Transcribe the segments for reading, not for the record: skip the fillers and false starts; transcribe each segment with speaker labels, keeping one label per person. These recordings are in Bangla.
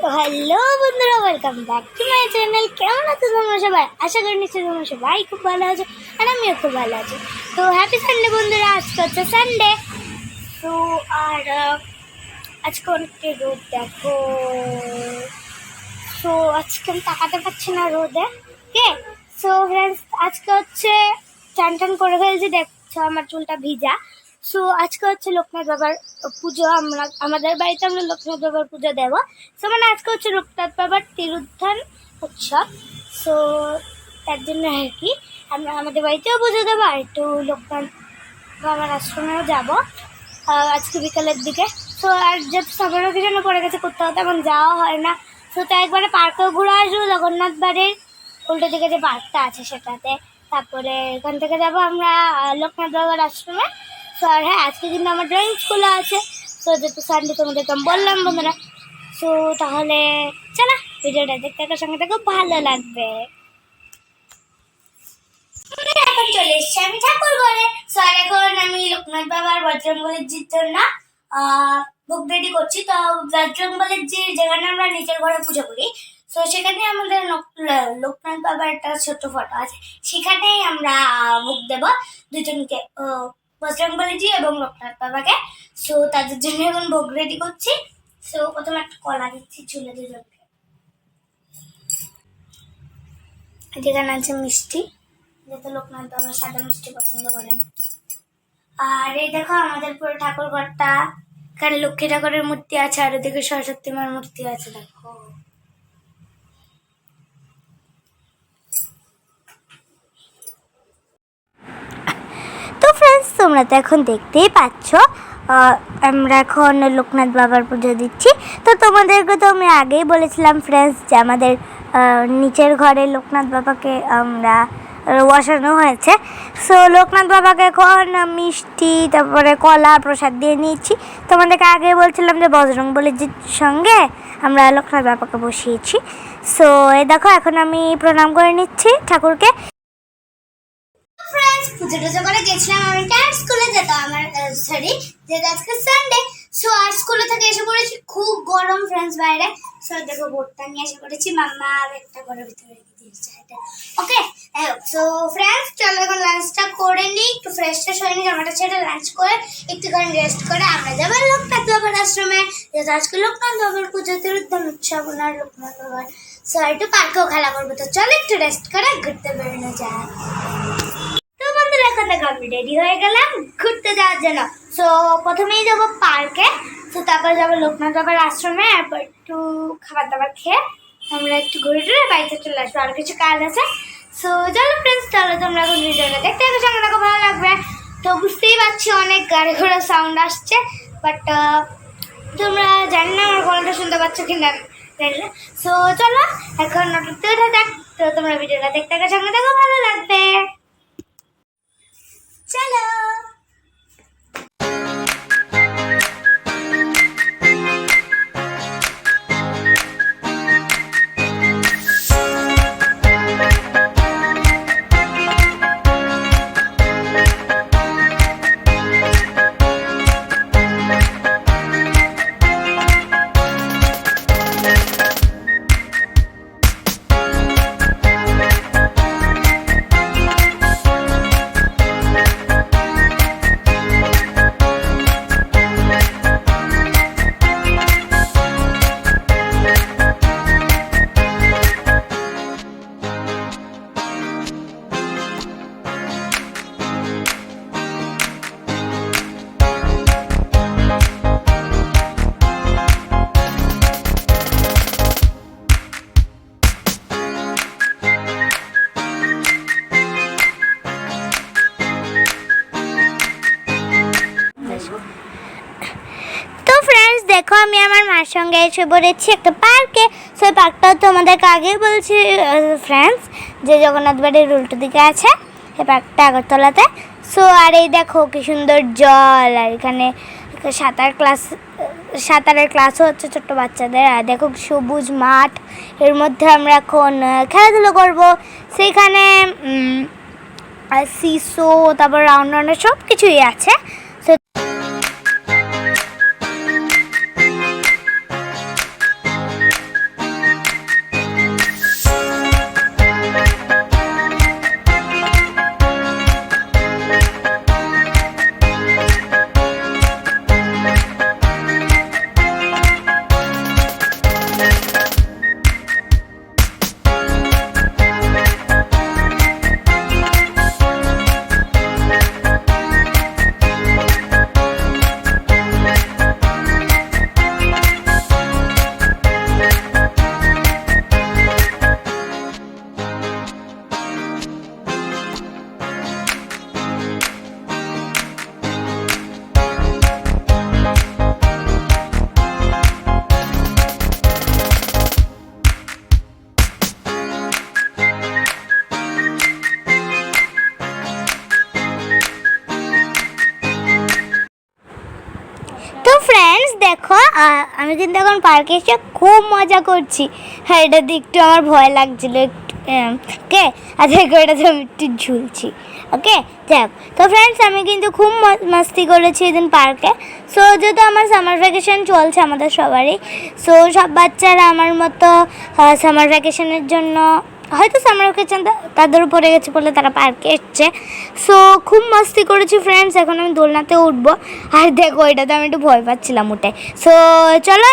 Speaker 1: তো হ্যালো বন্ধুরা, welcome back to my channel. কেমন আছো তোমরা সবাই? আশা করি নিশ্চয়ই তোমরা সবাই খুব ভালো আছো, আর আমিও খুব ভালো আছি। তো হ্যাপি সানডে বন্ধুরা, আজকে হচ্ছে সানডে। তো আর আজকে অনেকটা রোদ দেখো। তো আজকে আমি তাকাতে পারছি না রোদে। কে সো ফ্রেন্ডস, আজকে হচ্ছে চান টান করে ফেলছি, দেখছো আমার চুলটা ভিজা। সো আজকে হচ্ছে লোকনাথ বাবার পুজো। আমাদের বাড়িতে আমরা লোকনাথ বাবার পুজো দেবো। সো মানে আজকে হচ্ছে লোকনাথ বাবার তিরুত্থান উৎসব। সো তার জন্য আর কি আমরা আমাদের বাড়িতেও পুজো দেবো, আর একটু লোকনাথ বাবার আশ্রমেও যাবো আজকে বিকালের দিকে। তো আর যেহেতু সামার ভ্যাকেশনে পড়ে গেছে, কোথাও তেমন যাওয়া হয় না। তো তাই একবারে পার্কেও ঘুরে আসবো, জগন্নাথ বাড়ির উল্টো দিকে যে পার্কটা আছে সেটাতে। তারপরে এখান থেকে যাবো আমরা লোকনাথ বাবার আশ্রমে। তো আর হ্যাঁ, আজকে কিন্তু আমার ড্রয়িং স্কুলে আছে। তো যেহেতু সানডে তোমাদেরকে আমি বললাম বন্ধুরা। তো তাহলে চলো ভিডিওটা দেখতে থাকার সঙ্গে থেকে ভালো লাগবে। এখন চলে এসছি আমি ঠাকুর ঘরে। তো এখন আমি লোকনাথ বাবার বজরংবলীর জন্য ভোগ রেডি করছি। তো বজরংবলীর যেখানে আমরা নিচের ঘরে পুজো করি, তো সেখানে আমাদের লোকনাথ বাবার একটা ছোট্ট ফটো আছে, সেখানেই আমরা ভোগ দেবো দুজনকে, বজরংবলীজি এবং লোকনাথ বাবাকে। সো তাদের জন্য এখন ভোগ রেডি করছি। সো প্রথমে একটা কলা দিচ্ছি চুলে দুজনকে, যেখানে আছে মিষ্টি, যেহেতু লোকনাথ বাবা সাদা মিষ্টি পছন্দ করেন। আর এই দেখো আমাদের পুরো ঠাকুর ঘরটা, এখানে লক্ষ্মী ঠাকুরের মূর্তি আছে, আর ওদিকে সরস্বতী মার মূর্তি আছে দেখো। তো ফ্রেন্ডস, তোমরা তো এখন দেখতেই পাচ্ছ আমরা এখন লোকনাথ বাবার পুজো দিচ্ছি। তো তোমাদেরকে তো আমি আগেই বলেছিলাম ফ্রেন্ডস যে আমাদের নিচের ঘরে লোকনাথ বাবাকে আমরা বসানো হয়েছে। সো লোকনাথ বাবাকে এখন মিষ্টি তারপরে কলা প্রসাদ দিয়ে নিয়েছি। তোমাদেরকে আগে বলছিলাম যে বজরংবলীর সঙ্গে আমরা লোকনাথ বাবাকে বসিয়েছি। সো এই দেখো এখন আমি প্রণাম করে নিচ্ছি ঠাকুরকে। ফ্রেন্ডস, পুজো টুজো করে গেছিলাম আমি ডান্স স্কুলে, যেটা আমার যেটা আজকে সানডে। সো আর স্কুলে থেকে এসে পড়েছি, খুব গরম ফ্রেন্ডস বাইরে। সো দেখো বোর্ডটা নিয়ে এসে পড়েছি, মাম্মা আর একটা ঘরের ভিতরে রেখে দিয়েছে। ওকে, সো ফ্রেন্ডস চলো এখন লাঞ্চটা করে নিই, একটু ফ্রেশ ট্রেশ হয়ে নিই, জামাটা ছেড়ে লাঞ্চ করে একটুখানি রেস্ট করে আমরা যাবো লোকনাথ বাবার আশ্রমে, যেহেতু আজকে লোকনাথ বাবার পুজো তিরুত্থান উৎসব ওনার লোকনাথ বাবার। সো একটু পার্কেও খেলা করবো। তো চলো একটু রেস্ট করে ঘুরতে বেরোনো যায়। তো বন্ধুরা, এখন দেখো আমি রেডি হয়ে গেলাম ঘুরতে যাওয়ার জন্য। সো প্রথমেই যাবো পার্কে, তো তারপর যাবো লোকনাথ বাবার আশ্রমে, তারপর একটু খাবার দাবার খেয়ে আমরা একটু ঘুরে টুরে বাড়িতে চলে আসবো, আর কিছু কাজ আছে। সো চলো ফ্রেন্ডস, তাহলে তোমরা এখন ভিডিওটা দেখতে হবে, সঙ্গে দেখো, ভালো লাগবে। তো বুঝতেই পারছি অনেক গাড়ি ঘোড়ার সাউন্ড আসছে, বাট তোমরা জানি না আমার গলাটা শুনতে পাচ্ছ কিনা। সো চলো এখন ওটাতে দেখ, তো তোমরা ভিডিওটা দেখতে হবে, সঙ্গে দেখো, ভালো লাগবে। চলো। দেখো আমি আমার মার সঙ্গে এসে পড়েছি একটা পার্কে। সেই পার্কটা তোমাদেরকে আগেই বলছি ফ্রেন্ডস, যে জগন্নাথ বাড়ির উল্টো দিকে আছে এই পার্কটা, আগরতলাতে। সো আর এই দেখো কি সুন্দর জল, আর এখানে সাঁতারের ক্লাসও হচ্ছে ছোট্ট বাচ্চাদের। আর দেখো সবুজ মাঠ, এর মধ্যে আমরা এখন খেলাধুলো করবো। সেইখানে সিসো, তারপর রাউন্ড রাউন্ডের সব কিছুই আছে। আমি কিন্তু এখন পার্কে এসে খুব মজা করছি। হ্যাঁ, এটাতে একটু আমার ভয় লাগছিল একটু, ওকে। আর দেখো এটাতে আমি একটু ঝুলছি, ওকে। যাক, তো ফ্রেন্ডস আমি কিন্তু খুব মাস্তি করেছি এদিন পার্কে। সো যেহেতু আমার সামার ভ্যাকেশন চলছে আমাদের সবারই, সো সব বাচ্চারা আমার মতো সামার ভ্যাকেশনের জন্য হয়তো সামার ভ্যাকেশন তাদের উপরে গেছে বলে তারা পার্কে এসছে। সো খুব মাস্তি করেছি ফ্রেন্ডস। এখন আমি দোলনাতে উঠবো। আর দেখো এটাতে আমি একটু ভয় পাচ্ছিলাম উঠে। সো চলো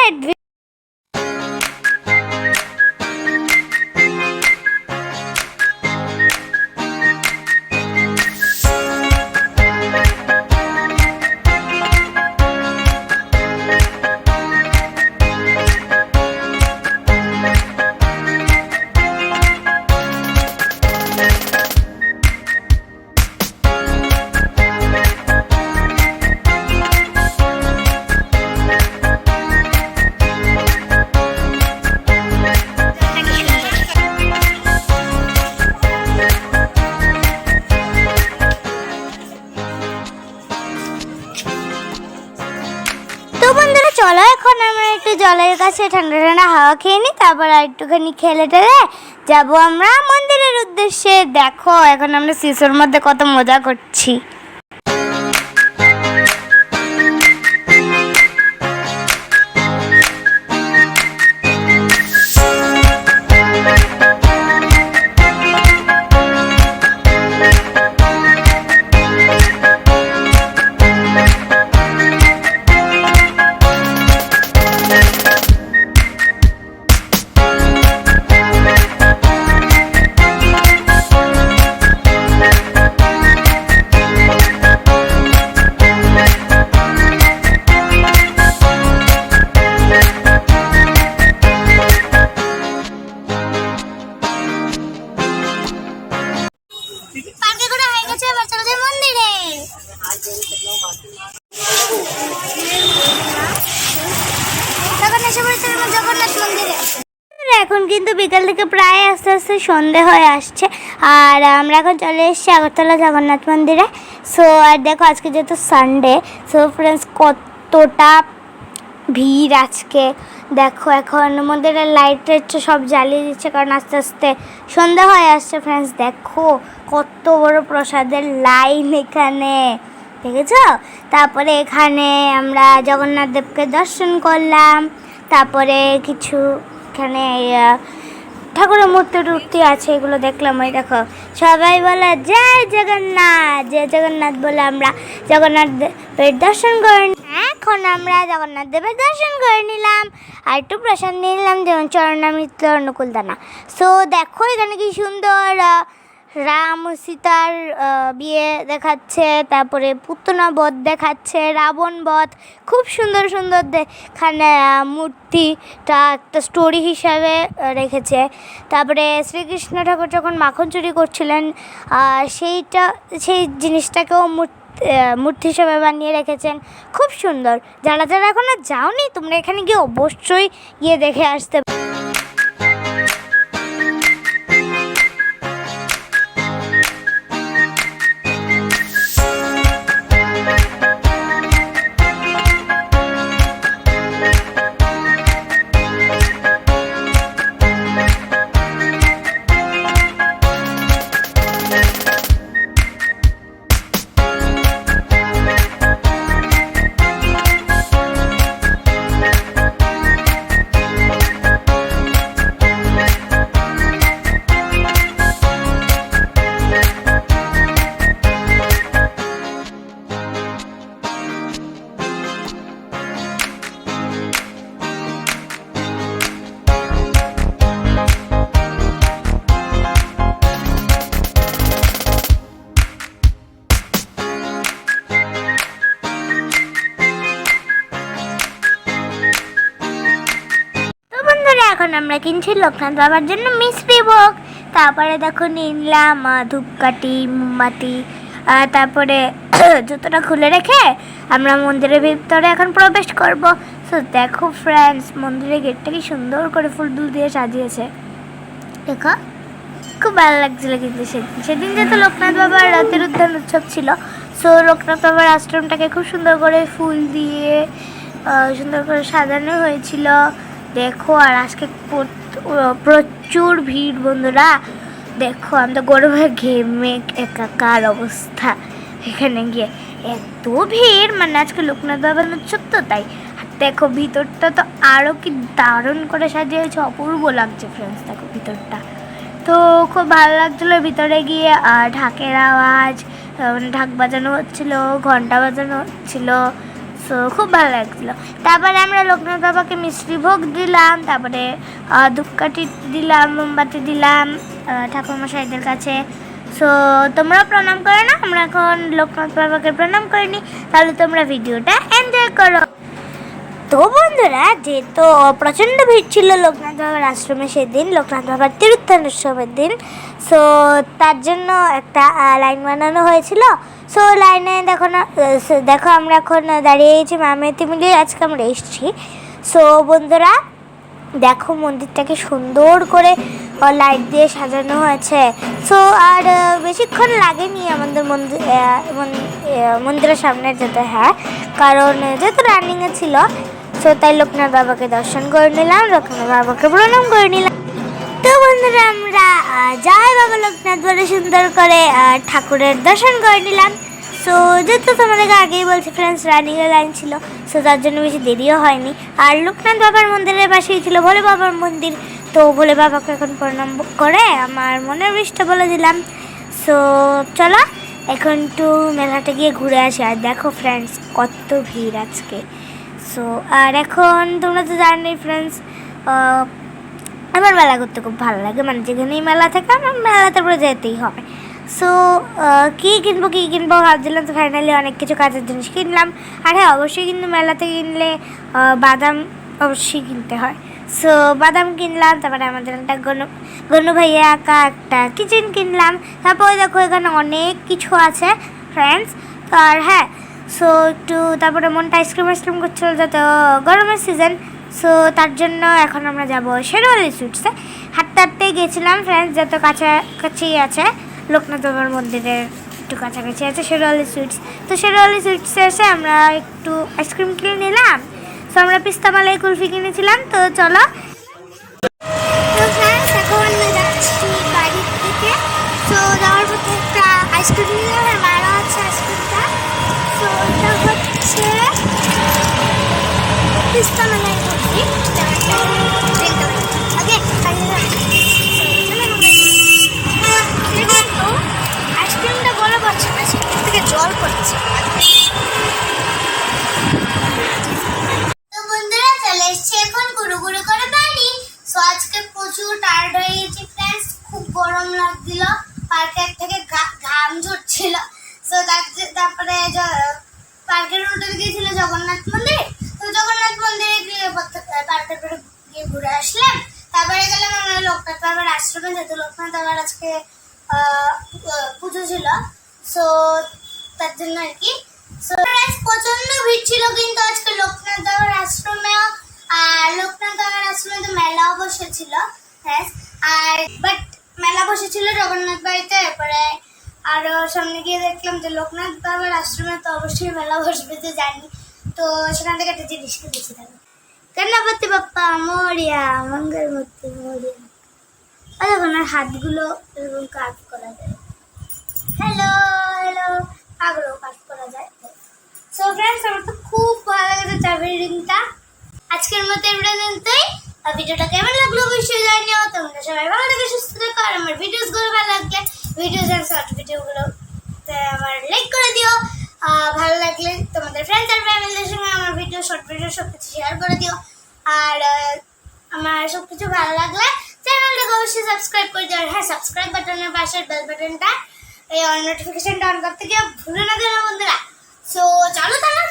Speaker 1: চলো এখন আমরা একটু জলের কাছে ঠান্ডা ঠান্ডা হাওয়া খেয়ে নিই, তারপর আর একটুখানি খেলে টেলে যাবো আমরা মন্দিরের উদ্দেশ্যে। দেখো এখন আমরা শিশুর মধ্যে কত মজা করছি। এখন কিন্তু বিকাল থেকে প্রায় আস্তে আস্তে সন্ধে হয়ে আসছে, আর আমরা এখন চলে এসেছি আগরতলা জগন্নাথ মন্দিরে। সো আর দেখো আজকে যেহেতু সানডে, সো ফ্রেন্ডস কতটা ভিড় আজকে। দেখো এখন মন্দিরের লাইট সব জ্বালিয়ে দিচ্ছে, কারণ আস্তে আস্তে সন্ধ্যা হয়ে আসছে ফ্রেন্ডস। দেখো কত বড় প্রসাদের লাইন এখানে, দেখেছ? তারপরে এখানে আমরা জগন্নাথ দেবকে দর্শন করলাম, তারপরে কিছু এখানে ঠাকুরের মূর্তি আছে, এগুলো দেখলাম। ওই দেখো সবাই বলে জয় জগন্নাথ, জয় জগন্নাথ বলে আমরা জগন্নাথ দেবের দর্শন করে। এখন আমরা জগন্নাথ দেবের দর্শন করে নিলাম, আর একটু প্রসাদ নিলাম, যেমন চরণামৃত অনুকূলদানা। সো দেখো এখানে কি সুন্দর রাম ও সীতার বিয়ে দেখাচ্ছে, তারপরে পুতনা বধ দেখাচ্ছে, রাবণ বধ, খুব সুন্দর সুন্দর এখানে মূর্তিটা একটা স্টোরি হিসাবে রেখেছে। তারপরে শ্রীকৃষ্ণ ঠাকুর যখন মাখন চুরি করছিলেন সেই জিনিসটাকেও মূর্তি হিসাবে বানিয়ে রেখেছেন, খুব সুন্দর। যারা যারা এখনো যাওনি তোমরা এখানে গিয়ে অবশ্যই গিয়ে দেখে আসতে। এখন আমরা কিনছি লোকনাথ বাবার জন্য মিষ্টি ভোগ। তারপরে দেখো নিলাম ধূপকাঠি, মোমবাতি, তারপরে জুতোটা খুলে রেখে আমরা মন্দিরের ভিতরে এখন প্রবেশ করব। সো দেখো ফ্রেন্ডস মন্দিরের গেটটা কি সুন্দর করে ফুল দিয়ে সাজিয়েছে, দেখো খুব ভালো লাগছিল। কিন্তু সেদিন যেহেতু লোকনাথ বাবার তিরুদ্ধান উৎসব ছিল, সো লোকনাথ বাবার আশ্রমটাকে খুব সুন্দর করে ফুল দিয়ে সুন্দর করে সাজানো হয়েছিল দেখো। আর আজকে প্রচুর ভিড় বন্ধুরা, দেখো আমি তো গরমে ঘেমে একাকার অবস্থা। এখানে গিয়ে এত ভিড়, মানে আজকে লোকনাথ বাবার উৎসব তো তাই। আর দেখো ভিতরটা তো আরও কি দারুণ করে সাজিয়েছে, অপূর্ব লাগছে ফ্রেন্ডস। দেখো ভিতরটা তো খুব ভালো লাগছিলো ভিতরে গিয়ে। আর ঢাকের আওয়াজ, মানে ঢাক বাজানো হচ্ছিলো, ঘন্টা বাজানো হচ্ছিলো, সো খুব ভালো লাগছিলো। তারপরে আমরা লোকনাথ বাবাকে মিষ্টি ভোগ দিলাম, তারপরে ধূপকাঠি দিলাম, মোমবাতি দিলাম ঠাকুরমশাইদের কাছে। সো তোমরা প্রণাম করে না, আমরা এখন লোকনাথ বাবাকে প্রণাম করে নিই। তাহলে তোমরা ভিডিওটা এনজয় করো। তো বন্ধুরা, যেহেতু প্রচণ্ড ভিড় ছিল লোকনাথ বাবার আশ্রমে সেদিন, লোকনাথ বাবার তিরুত্থান উৎসবের দিন, সো তার জন্য একটা লাইন বানানো হয়েছিল। সো লাইনে দেখো আমরা এখন দাঁড়িয়ে গেছি মামেতি মিলিয়ে, আজকে আমরা এসেছি। সো বন্ধুরা দেখো মন্দিরটাকে সুন্দর করে লাইট দিয়ে সাজানো হয়েছে। সো আর বেশিক্ষণ লাগেনি আমাদের মন্দিরের সামনে যেতে, হ্যাঁ, কারণ যেহেতু রানিংয়ে ছিল। সো তাই লোকনাথ বাবাকে দর্শন করে নিলাম, লোকনাথ বাবাকে প্রণাম করে নিলাম। তো বন্ধুরা আমরা জয় বাবা লোকনাথ বলে সুন্দর করে ঠাকুরের দর্শন করে নিলাম। সো যেহেতু তোমাদেরকে আগেই বলছি ফ্রেন্ডস, রানিংয়ের লাইন ছিল, সো তার জন্য বেশি দেরিও হয়নি। আর লোকনাথ বাবার মন্দিরের পাশেই ছিল ভোলে বাবার মন্দির, তো ভোলে বাবাকে এখন প্রণাম করে আমার মনের বিষটা বলে দিলাম। সো চলো এখন একটু মেলাটা গিয়ে ঘুরে আসি। আর দেখো ফ্রেন্ডস কত ভিড় আজকে। সো আর এখন তোমরা তো জানোই ফ্রেন্ডস, আমার মেলা করতে খুব ভালো লাগে, মানে যেখানেই মেলা থাকে আমার মেলাতে পুরো যেতেই হবে। সো কী কিনবো ভাবছিলাম, তো ফাইনালি অনেক কিছু কাজের জিনিস কিনলাম। আর হ্যাঁ, অবশ্যই কিন্তু মেলাতে কিনলে বাদাম অবশ্যই কিনতে হয়। সো বাদাম কিনলাম, তারপরে আমাদের একটা গনু ভাইয়া আঁকা একটা কিচেন কিনলাম। তারপরে দেখো এখানে অনেক কিছু আছে ফ্রেন্ডস। আর হ্যাঁ, সো একটু তারপরে মনটা আইসক্রিম করছিল, যত গরমের সিজন। সো তার জন্য এখন আমরা যাবো শেরওয়ালি সুইটসে। হাঁটতে গেছিলাম ফ্রেন্ডস, যত কাছাকাছি আছে লোকনাথ বাবার মন্দিরের একটু কাছাকাছি আছে শেরওয়ালি সুইটস। তো শেরওয়ালি সুইটসে এসে আমরা একটু আইসক্রিম কিনে নিলাম। সো আমরা পিস্তা মালাই কুলফি কিনেছিলাম। তো চলো তো ফ্রেন্ডস এখন যাচ্ছি বাড়ির থেকে। সো যাওয়ার পথে একটা আইসক্রিম নিলাম, আর মারা হচ্ছে আইসক্রিমটা। সো এটা হচ্ছে পিস্তা মালাই কুলফি। আইসক্রিমটা বলে পাচ্ছে না, আইসক্রিম থেকে জল পড়ছে। তো বন্ধুরা চলে এসছি এখন গুরু করে বাড়ি। সো আজকে প্রচুর টায়ার্ড হয়ে গেছি ফ্রেন্ডস, খুব গরম লাগছিল, পার্কের থেকে ঘাম ঝরছিল। সো তারপরে পার্কের উল্টো গিয়েছিল জগন্নাথ মন্দির। তো জগন্নাথ মন্দিরে গিয়ে পার্কের পরে গিয়ে ঘুরে আসলাম। তারপরে গেলাম আমরা লোকনাথ বাবার আশ্রমে, যেহেতু লোকনাথ বাবার আজকে পুজো ছিল, সো তার জন্য আর কি। সো প্রচন্ড ভিড় ছিল কিন্তু আজকে লোকনাথ বাবার আশ্রমেও। আর লোকনাথ বাবার আশ্রমে তো মেলাও বসেছিল, হ্যাঁ, আর বাট মেলা বসেছিল জগন্নাথ বাড়িতে। এরপরে আরো সামনে গিয়ে দেখলাম যে লোকনাথ বাবার আশ্রমে তো অবশ্যই মেলা বসবে, তো জানি। তো সেখান থেকে একটা জিনিস কিনেছি, থাকবে গণপতি বাপ্পা মোরিয়া, মঙ্গলমূর্তি মোরিয়া। আর দেখুন আর হাতগুলো এরকম কাজ করা যায়, হ্যালো পাগুলো কাজ করা যায়। সো ফ্রেন্ডস আমার তো খুব ভালো লেগেছে চাবির রিংটা। আজকের মতো এই পর্যন্তই। ভিডিওটা কেমন লাগলো অবশ্যই জানিও। তোমরা সবাই ভালো থেকে সুস্থ থেকো। আর আমার ভিডিওসগুলো ভালো লাগলে ভিডিওস আর শর্ট ভিডিওগুলোতে আমার লাইক করে দিও। ভালো লাগলে তোমাদের ফ্রেন্ডস আর ফ্যামিলিদের সঙ্গে আমার ভিডিও শর্ট ভিডিও সব কিছু শেয়ার করে দিও। আর আমার সব কিছু ভালো লাগলে চ্যানেলটাকে অবশ্যই সাবস্ক্রাইব করে দিও। আর হ্যাঁ, সাবস্ক্রাইব বাটনের পাশের বেল বাটনটা এই নোটিফিকেশনটা অন করতে গিয়ে ভুলে না দিও বন্ধুরা। সো চলো তাহলে